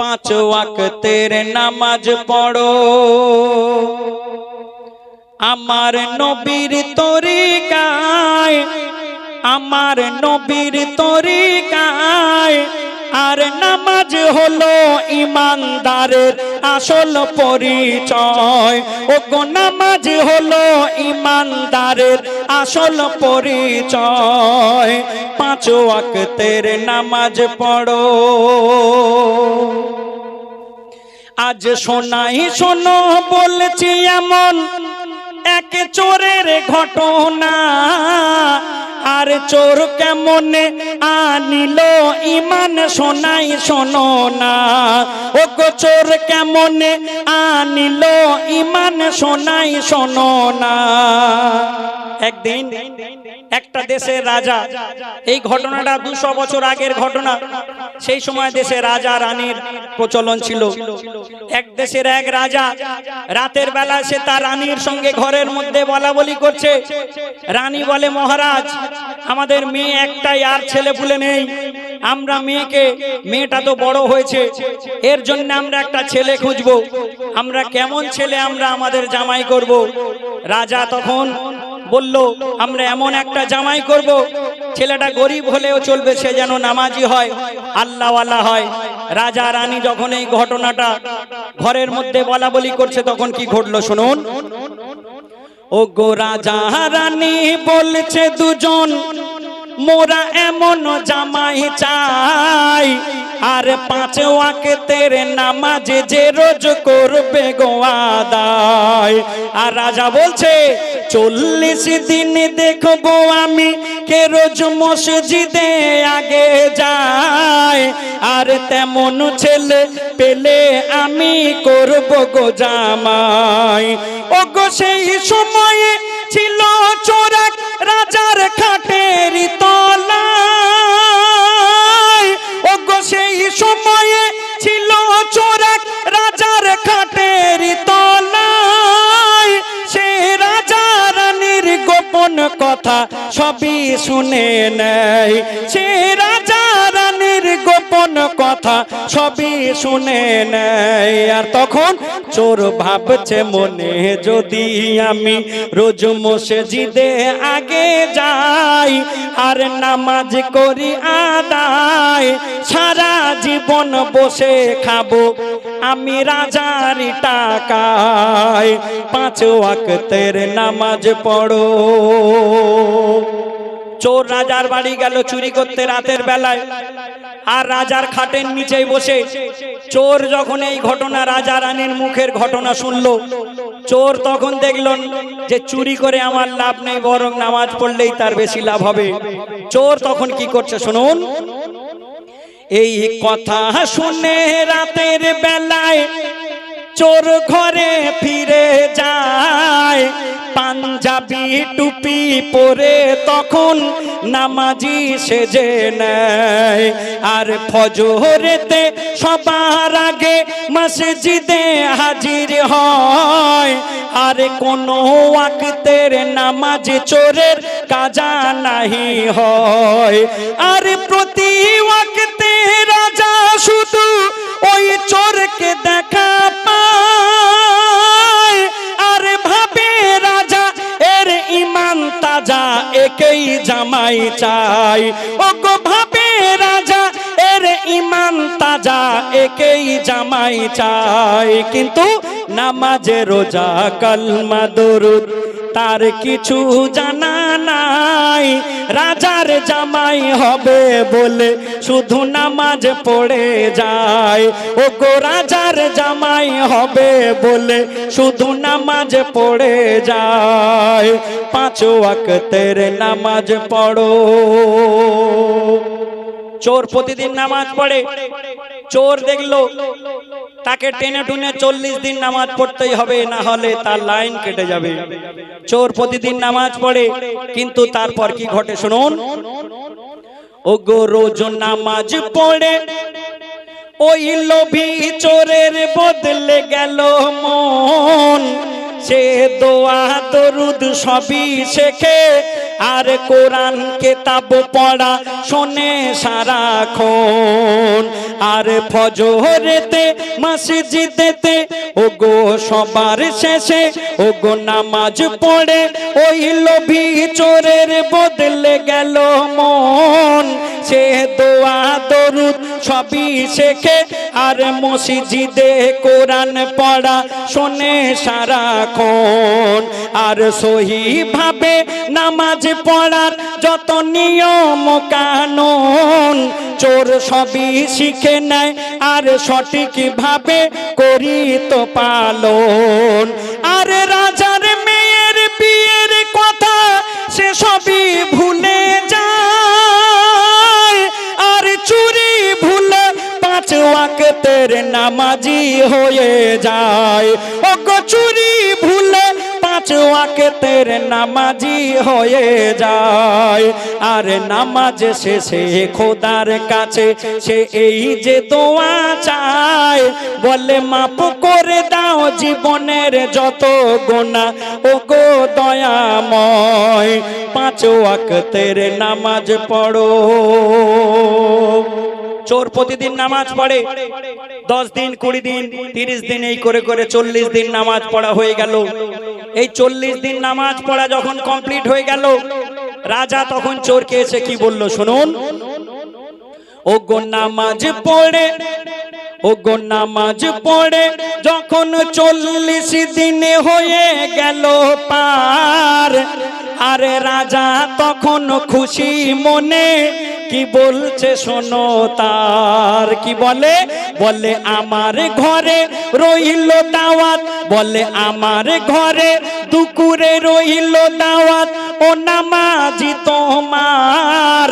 পাঁচ ওয়াক্তের নামাজ পড়ো, আমার নবীর তরিকায়, আমার নবীর তরিকায়। আর নামাজ হলো ইমানদারের আসল পরিচয়। ওগো নামাজ হলো ইমানদারের আসল পরিচয়। পাঁচ ওয়াক্তের নামাজ পড়ো। আজ শোনাই শোনো বলছি এমন এক চোরের ঘটনা। আর চোর কেমন আনিল ইমান শোনাই শোনো না। ও গো চোর কেমন আনিল ইমান শোনাই শোনো না। একদিন একটা দেশের রাজা, এই ঘটনাটা 200 বছর আগের ঘটনা। সেই সময় দেশে রাজা রানীর প্রচলন ছিল। এক দেশের এক রাজা রাতের বেলা সে তার রানীর সঙ্গে ঘরের মধ্যে বলা বলি করছে। রানী বলে, মহারাজ আমাদের মেয়ে একটাই, আর ছেলে পুলে নেই। আমরা মেয়েটা তো বড় হয়েছে, এর জন্য আমরা একটা ছেলে খুঁজবো। আমরা কেমন ছেলে আমরা আমাদের জামাই করব। রাজা তখন বলল, আমরা এমন একটা জামাই করব, ছেলেটা গরিব হলেও চলবে, সে যেন নামাজি হয়, আল্লাহওয়ালা হয়। রাজা রানী যখন এই ঘটনাটা ঘরের মধ্যে বলা বলি করছে, তখন কি ঘটলো শুনুন। ও গো রাজা রানী বলছে দুজন, মোরা এমন জামাই চাই, আর পাঁচ ওয়াক্তের নামাজ যে রোজ করবে গো আদায়। আর রাজা বলছে, 40 দিন দেখবো আমি কে রোজ মসজিদে আগে যায়, আর তেমন ছেলে পেলে আমি করব গো জামাই। ও গো সেই সময়ে ছিল চোরাক রাজার খাটের তলায়। ও গো সেই সময়ে ছিল চোরাক রাজার খাটের তলায়। সে রাজা রানীর গোপন কথা সবই শুনে নেয়। সে রাজা রানীর গোপন কথা সবই শুনে নেয়। আর তখন চোর ভাবছে মনে, যদি আমি রোজ মসজিদে আগে যাই, আর নামাজ করি আদায়, সারা জীবন বসে খাবো আমি রাজার টাকায়। পাঁচ ওয়াক্তের নামাজ পড়ো। চোর রাজার বাড়ি গেল চুরি করতে রাতের বেলায়, আর রাজার খাটের নিচেই বসে। চোর যখন এই ঘটনা, রাজা রানীর মুখের ঘটনা শুনলো, চোর তখন দেখলেন যে চুরি করে আমার লাভ নেই, বরং নামাজ পড়লেই তার বেশি লাভ হবে। চোর তখন কি করছে শুনুন। এই কথা শুনে রাতের বেলায় চোর ঘরে ফিরে যায়। পাঞ্জাবি টুপি পরে তখন নামাজি সেজে নেয়। আর ফজরেতে সবার আগে মসজিদে হাজির হয়। আর কোনো ওয়াক্তের নামাজ চোরের কাজা নাহি হয়। আর প্রতি ওয়াক্তে রাজা শুধু ওই চোরকে দেখা পায়। আর ভাবে রাজা এর ইমান তাজা, একেই জামাই চাই। ও গো ভাবে রাজা এর ইমান তাজা, একেই জামাই চাই। কিন্তু নামাজে রোজা কালমা দরুদ তার কিছু জানা নাই। রাজার জামাই হবে বলে শুধু নামাজ পড়ে যায়। ও গো রাজার জামাই হবে বলে শুধু নামাজ পড়ে যায়। পাঁচ ওয়াক্তের নামাজ পড়ো। চোর প্রতিদিন নামাজ পড়ে। চোর দেখলো তাকে টেনে টুনে 40 দিন নামাজ পড়তেই হবে, না হলে তার লাইন কেটে যাবে। চোর প্রতিদিন নামাজ পড়ে, কিন্তু তারপর কি ঘটে শুনুন। ও গো রোজ নামাজ পড়ে ওই লোভী চোরের বদলে গেল মন। সে দোয়া দরুদ সবই শেখে আর কোরআন কিতাব পড়া শোনে সারাক্ষণ। আর ফজরেতে মসজিদেতে ওগো সবার শেষে ওগো নামাজ পড়ে ওই লোভী চোরের বদলে গেল মন। সে দোয়া দরুদ সবই শেখে আর মসজিদে কোরআন পড়া শোনে সারাক্ষণ। আর সহিভাবে নামাজ পড়ার যত নিয়ম কানুন চোর সবই শিখে নেয় আর সঠিকভাবে করিত পালন। আর রাজার মেয়ের বিয়ের কথা সে সবই ভুলে যায়। আর চুরি ভুলে 5 ওয়াক্তের নামাজি হয়ে যায়। ওগো চুরি ভুলে 5 ওয়াক্তের নামাজি হয়ে যায়। আর নামাজ শেষে খোদার কাছে সে এই যে দোয়া চায়, বলে মাফ করে দাও জীবনের যত গুনাহ ওগো দয়াময়। 5 ওয়াক্তের নামাজ পড়ো। চোর প্রতিদিন নামাজ পড়ে, 10 দিন 20 দিন 30 দিন এই করে করে 40 দিন নামাজ পড়া হয়ে গেল। এই 40 দিন নামাজ পড়া যখন কমপ্লিট হয়ে গেল, রাজা তখন চোরকে এসে কি বলল শুনুন। ওগো নামাজ পড়ে, ওগো নামাজ পড়ে যখন 40 দিন হয়ে গেল পার। আরে রাজা তখন খুশি মনে কি বলছে শোনো তার। কি বলে? বলে আমার ঘরে রইল দাওয়াত, বলে আমার ঘরে দুপুরে রইল দাওয়াত ও নামাজি তোমার।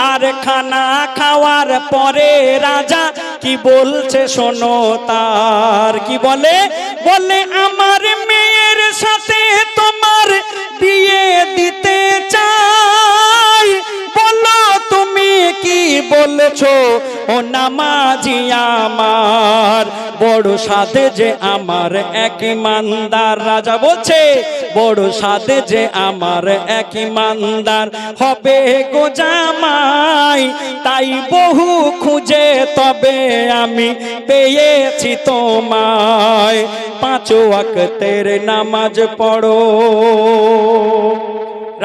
আর খানা খাওয়ার পরে রাজা কি বলছে শোনো তার। কি বলে? বলে আমার মেয়ের সাথে তোমার বিয়ে দিতে চাই। বলো তুমি কি বলছো ও নামাজি আমার। বড় সাধে যে আমার এক ইমানদার। রাজা বলছে বড় সাধে যে আমার এক ইমানদার হবে গো জামাই। তাই বহু খুঁজে তবে আমি পেয়েছি তোমায়। 5 ওয়াক্তের নামাজ পড়ো।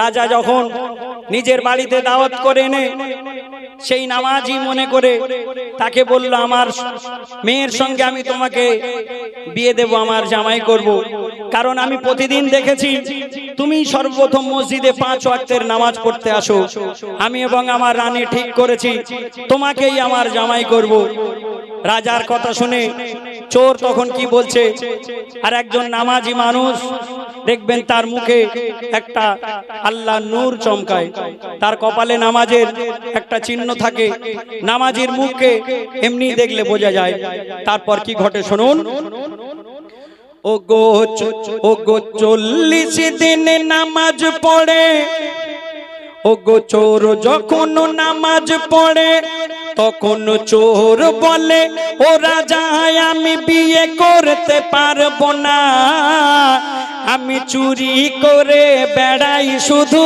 রাজা যখন নিজের বাড়িতে দাওয়াত করে এনে সেই নামাজি মনে করে তাকে বলল আমার মেয়ের সঙ্গে আমি তোমাকে বিয়ে দেব, আমার জামাই করব। কারণ আমি প্রতিদিন দেখেছি তুমি সর্বপ্রথম মসজিদে 5 ওয়াক্তের নামাজ পড়তে আসো। আমি এবং আমার রানী ঠিক করেছি তোমাকেই আমার জামাই করব। রাজার কথা শুনে চোর তখন কি বলছে, আর একজন নামাজি মানুষ দেখবেন তার মুখে একটা আল্লাহ নূর চমকায়, তার কপালে নামাজের একটা চিহ্ন থাকে, নামাজির মুখে এমনি দেখলে বোঝা যায়। তারপর কি ঘটে শুনুন। ওগো 40 দিন নামাজ পড়ে, ওগো চোর যখন নামাজ পড়ে তখন চোর বলে ও রাজা আমি বিয়ে করতে পারবো না। আমি চুরি করে বেড়াই শুধু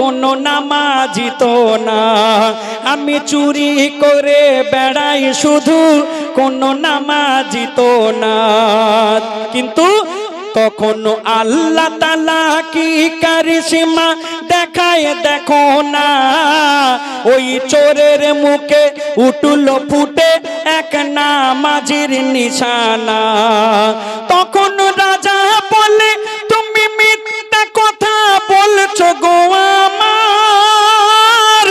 কোনো নামাজি তো না। আমি চুরি করে বেড়াই শুধু কোনো নামাজি তো না। কিন্তু তখন আল্লাহ তাআলা কি কারিশমা দেখায় দেখো না। ওই চোরের মুখে উঠল ফুটে এক নামাজির নিশানা। তখন রাজা বলে তুমি মিথ্যা কথা বলছো গো আমার।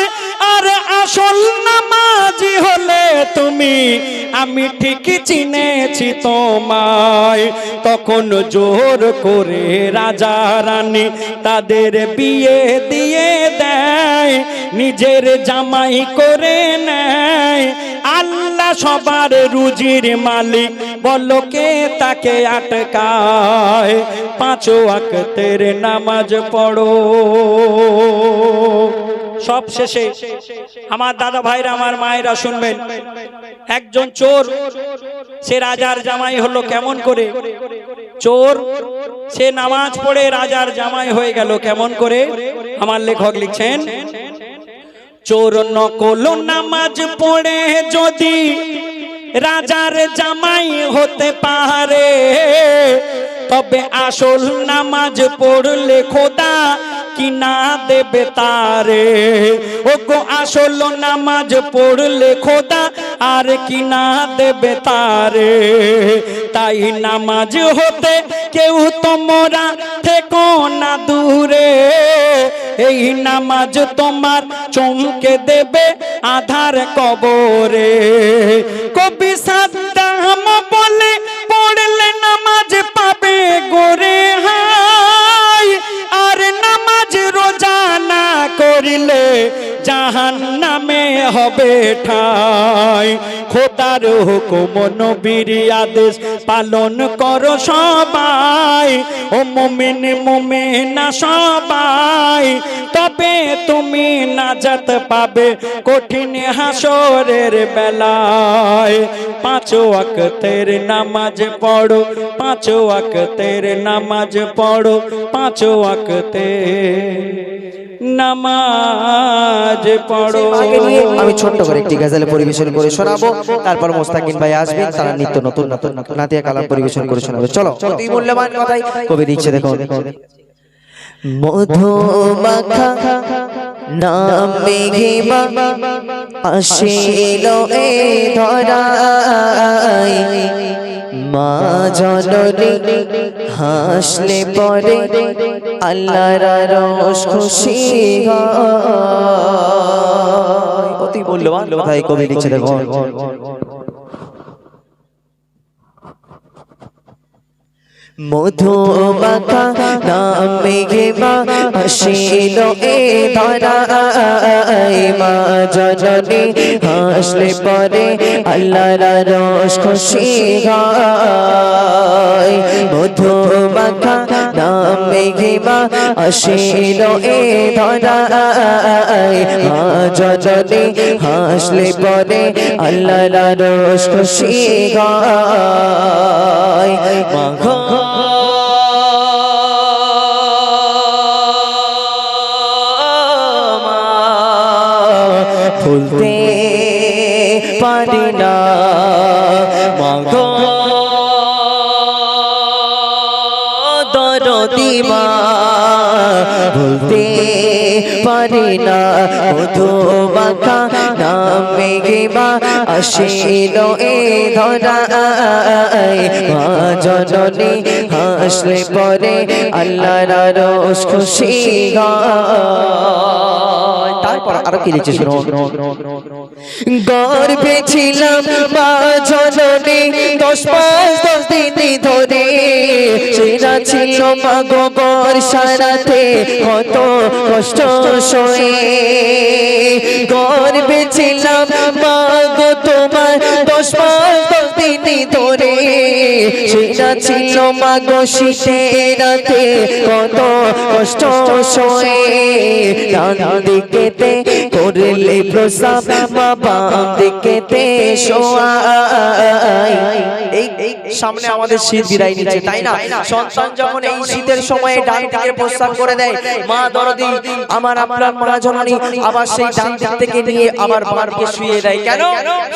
আর আসল নামাজি হলে তুমি, আমি ঠিক চিনেছি তোমায়। তখন জোর করে রাজা রানী তাদের বিয়ে দিয়ে দেয়, নিজের জামাই করে নেয়। আল্লাহ সবার রুজির মালিক, বলো কে তাকে আটকায়। 5 ওয়াক্তের নামাজ পড়ো। সব শেষে আমার দাদা ভাইরা আমার মায়েরা শুনবেন, একজন চোর সে রাজার জামাই হলো কেমন করে। চোর সে নামাজ পড়ে রাজার জামাই হয়ে গেল কেমন করে। আমার লেখক লিখছেন, চোর নকল নামাজ পড়ে যদি রাজার জামাই হতে পারে, তবে আসল নামাজ পড়লে খোদা কিনা দেবে তারে। ও গো আসল নামাজ পড়লে খোদা আর কিনা দেবে তারে। তাই নামাজ হতে কেউ তোমরা থেকো না দূরে, এই নামাজ তোমার চমকে দেবে আধার কবরে। কবি সাদ্দাম বলে পড়লে নামাজ পাবে গোরে হাই, আর নামাজ রোজা না করিলে জাহান্নামে হবে ঠাই। খোদার হুকুম নবীর আদেশ পালন করো সবাই, ও মুমিন মুমিনা সবাই, তবে তুমি নাজাত পাবে কঠিন হাসরের বেলায়। পাঁচ ওয়াক্তের নামাজ পড়ো, পাঁচ ওয়াক্তের নামাজ পড়ো, পাঁচ ওয়াক্তের নামাজ পড়ো। আমি ছোট্ট করে একটি গজল পরিবেশন করে শোনাবো, তারপর মোস্তাকিন ভাই আসবেন, তারা নিত্য নতুন নতুন নাতিয়া কালাম পরিবেশন করে শোনাবে। চলো অতি মূল্যবান কথাই কবি দিচ্ছে, দেখো। মধু মাখা নামে ঘিমা আসিল এ ধরায়, মা জননী হাসলে পরে আল্লাহর রোশ খুশি হয়। অতি মূল্যবান কথাই কবি লিখছে, দেখো। মধু মাখা নামে ঘিমা আসিল এ ধরায়, মা জননী হাসলে পরে আল্লাহর রোশ খুশি হয়। মধু মাখা নামে ঘিমা আসিল এ ধরায়, মা জননী হাসলে পরে আল্লাহর রোশ খুশি হয়। ভুলতে পারি না মাগো দরদি মা, ভুলতে পারি না। মধু মাখা নামে ঘিমা আসিল এ ধরায়, মা জননী হাসলে পরে আল্লাহর রোশ খুশি হয়। তারপর আরো কি লিখছে শুনো। গর্বে ছিলাম মা জননী 10 মাস 10 দিন ধরে, সেরা ছিল মা গো বর্ষারাতে কত কষ্ট সয়ে। গর্বে ছিলাম মা গো তোমার 10 মাস 10 দিন ধরে, সেরা ছিল মা গো শীতের রাতে কত কষ্ট সয়ে। ডান দিকেতে করলে প্রসাব, মা বাম দিকেতে শোয়াই। এই সামনে আমাদের শীত বিদায় নিচ্ছে, তাই না? সন্তান যখন এই শীতের সময়ে ডান দিকে প্রস্রাব করে দেয়, মা দরদি আমার আপনার মা জননী আবার সেই ডান দিক থেকে নিয়ে আবার বাম দিকে শুইয়ে দেয়। কেন?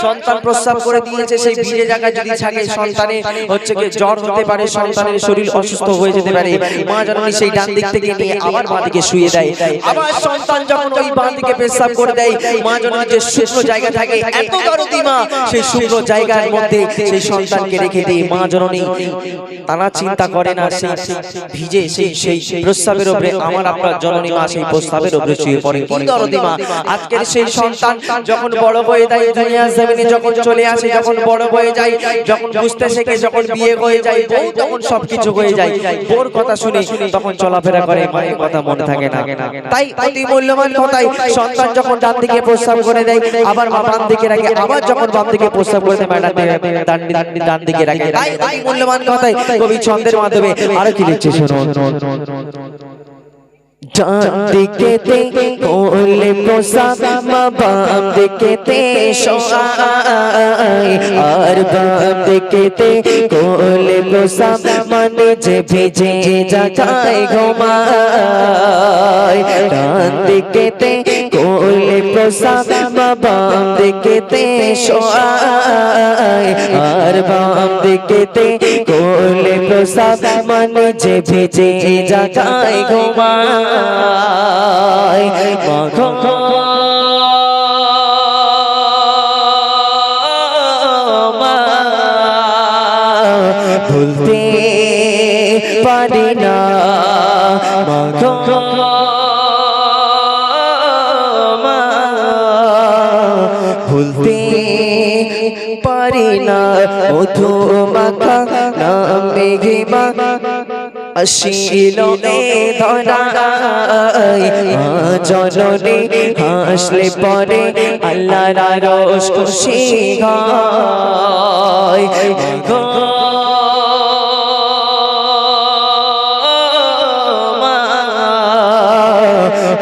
সন্তান প্রস্রাব করে দিয়েছে, সেই ভিজে জায়গায় যদি থাকে সন্তানের হচ্ছে কি জ্বর হতে পারে, সন্তানের শরীর অসুস্থ হয়ে যেতে পারে। মা জননী সেই ডান দিক থেকে নিয়ে আবার বাম দিকে শুইয়ে দেয়। আবার সন্তান যখন ওই বাম দিকে প্রস্রাব করে দেয়, মা জননী যে শুকনো জায়গা থাকে, এত দরদি মা, সেই শুকনো জায়গার মধ্যে সেই সন্তানকে রেখে দেয়। মা জননী তারা চিন্তা করে না সেই ভিজে সেই প্রস্রাবের উপরে আমার আপনার জননী মা সেই প্রস্রাবের উপরে শুয়ে পড়ে। কি দরদি মা! আজকের সেই সন্তান যখন বড় হয়ে যায়, দুনিয়ার জমিনে যখন চলে আসে, যখন বড় হয়ে যায়, যখন বুঝতে শেখে, যখন বিয়ে হয়ে যায়, বউ তখন সবকিছু হয়ে যায়। বউর কথা শুনে তখন চলাফেরা করে, মায়ের কথা মনে থাকে না। তাই অতি মূল্যবান কথাই, সন্তান যখন ডান দিকে প্রস্রাব করে দেয়, আবার মা বাম দিকে রাখে, আবার যখন বাম দিকে প্রস্রাব করে দেয়, ডান দিকে রাখে। তাই অতি মূল্যবান কথাই কবি ছন্দের মাধ্যমে আরো কি লিখছে শুনুন। ডান দিকেতে কোলে প্রসাদ মা বাম দিকেতে সহায় আর বাম দিকেতে কোলে প্রসাদ মানে যে ভেজে জাগায় ঘুমায় ডান দিকেতে কোলে প্রসাদ মা বাম দিকেতে সহায় আর বাম দিকেতে কোলে প্রসাদ মানে যে ভেজে জাগায় ঘুমায় মাগো মা ভুলতে পারি না মাগো মা ভুলতে পারি না মধু মাখা নামে ঘিমা আসিল এ ধরায় জননী হাসলে পরে আল্লাহর রোজ খুশি হয় গো মা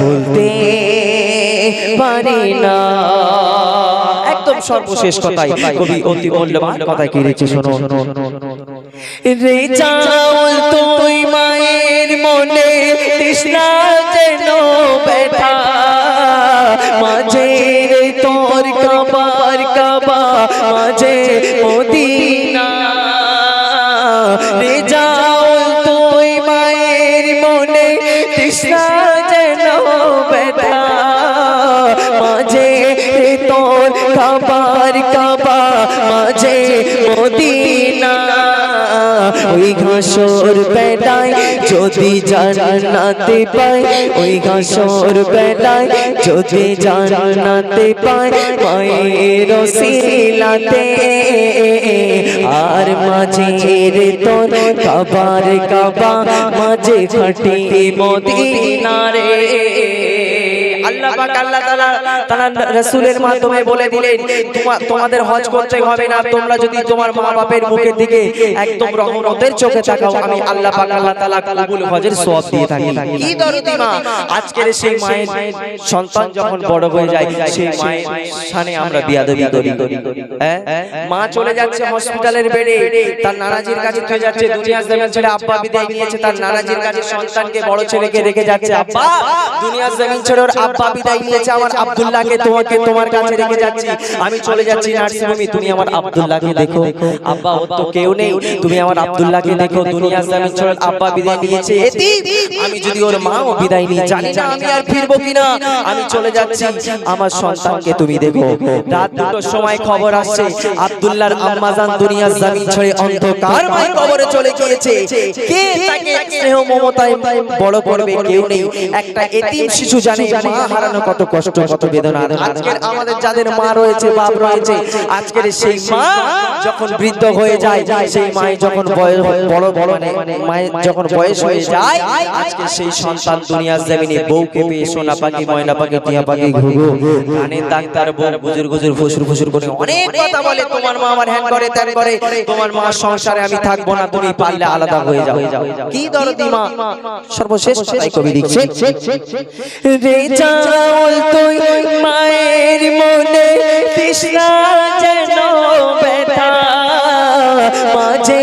বলতে পারি না একদম সর্বশেষ কথাই কবি অতি মূল্যবান কথাই কি লিখছে শোনো রে চাউল তুই মায়ের মনে তৃষ্ণা যেন ব্যথা মাঝে রে তোর কাবার কাবা মাঝে মদিনা রে চাউল তুই মায়ের মনে তৃষ্ণা যেন ব্যথা মাঝে রে তোর কাবার কাবা মাঝে মদিনা ওই ঘাসর বেলায় যদি জান্নাতে পাই ওই ঘাসর বেলায় যদি জান্নাতে পাই মায়ের ওসিলাতে আর মাঝে রে তোর কাবার কাবা মাঝে খাটি মদিনা রে আল্লাহ পাক আল্লাহ তাআলা রাসূলের মাধ্যমে বলে দিলেন তোমাদের হজ করতে হবে না তোমরা যদি তোমার মা বাপের মুখের দিকে একদম রহমতের চোখে তাকাও আমি আল্লাহ পাক আল্লাহ তাআলা কবুল হজের সওয়াব দিয়ে থাকি কি দরদি মা আজকের সেই মায়ের সন্তান যখন বড় হয়ে যায় সেই মায়ের শানে আমরা বিয়াদবি করি হ্যাঁ মা চলে যাচ্ছে হসপিটালের বেডে তার নানাজির কাছে চলে যাচ্ছে দুনিয়ার জমিন ছেড়ে আব্বা বিদায় নিয়েছে তার নানাজির কাছে সন্তানকে বড় ছেলেকে রেখে যাচ্ছে আব্বা দুনিয়ার জমিন ছেড়ে আব্বা বিদায় নিয়েছে আমার আব্দুল্লাহকে তোমার কাছে রেখে যাচ্ছি আমি চলে যাচ্ছি নার্সিং হোমে তুমি আমার আব্দুল্লাহকে দেখো আব্বা ও তো কেউ নেই তুমি আমার আব্দুল্লাহকে দেখো দুনিয়ার জমিন ছেড়ে আব্বা বিদায় নিয়েছে আমি যদি ওর মা ও বিদায় নিয়ে জানি না আমি আর ফিরবো কিনা আমি চলে যাচ্ছি আমার সন্তানকে তুমি দেখো রাত দুটোর সময় খবর আসছে আব্দুল্লাহর আম্মাজান দুনিয়ার জমিন ছেড়ে অন্ধকারময় কবরে চলে গিয়েছে কে তাকে স্নেহ মমতায় বড় করবে কেউ নেই একটা এতিম শিশু জানে মা হারানো কত কষ্ট কত বেদনা আজকের আমাদের যাদের মা রয়েছে বাপ রয়েছে আজকের সেই মা যখন বৃদ্ধ হয়ে যায় সেই মা যখন বড় মানে মায়ের যখন বয়স হয়ে যায় আজকে সেই সন্তান দুনিয়ার জমিনে বউকে পেয়ে সোনা পাখি ময়না পাখি টিয়া পাখি ঘুঘু কানে ডাক্তার বউ গুজুর গুজুর ফুসুর ফুসুর করে অনেক কথা বলে তোমার মা আমার হ্যান করে ত্যান করে তোমার মা সংসারে আমি থাকবো না তুমি পারলে আলাদা হয়ে যাও কি দরদি মা সর্বশেষ কথাই কবি লিখছে রে চাউল তুই মায়ের মনে তৃষ্ণা যেন ব্যথা মাঝে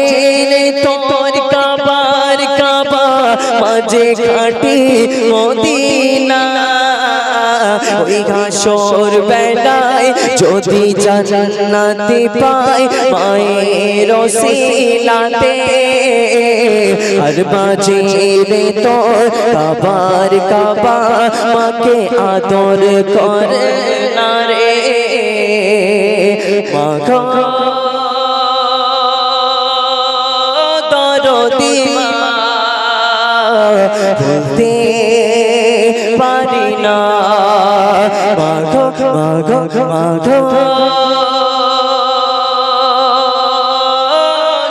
রে তোর কাবার কাবা মাঝে খাটি মদিনা ওই ঘাসর বেলায় যদি জান্নাতে পাই মায়ের ওসিলাতে আর মাঝে রে তোর কাবার কাবা মাকে আদর করে না রে মাগো দরদি মা ভুলতে পারি না মাগো মাগো মাগো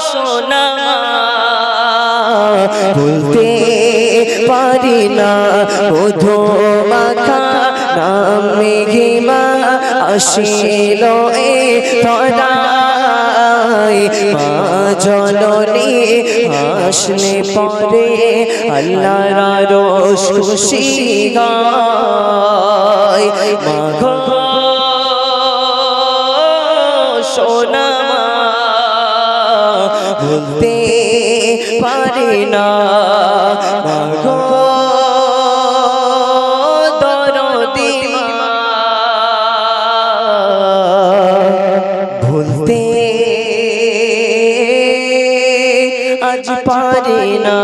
সোনা ভুলতে পারি না মধু মাখা নামে ঘিমা আসিল এ ধরায় মা জননী আসলে পরে আল্লাহর রোশ খুশি গায় মা গো সোনা মা ভুলতে পারি না মা গো দরদি মা ভুলতে আজ পারি না।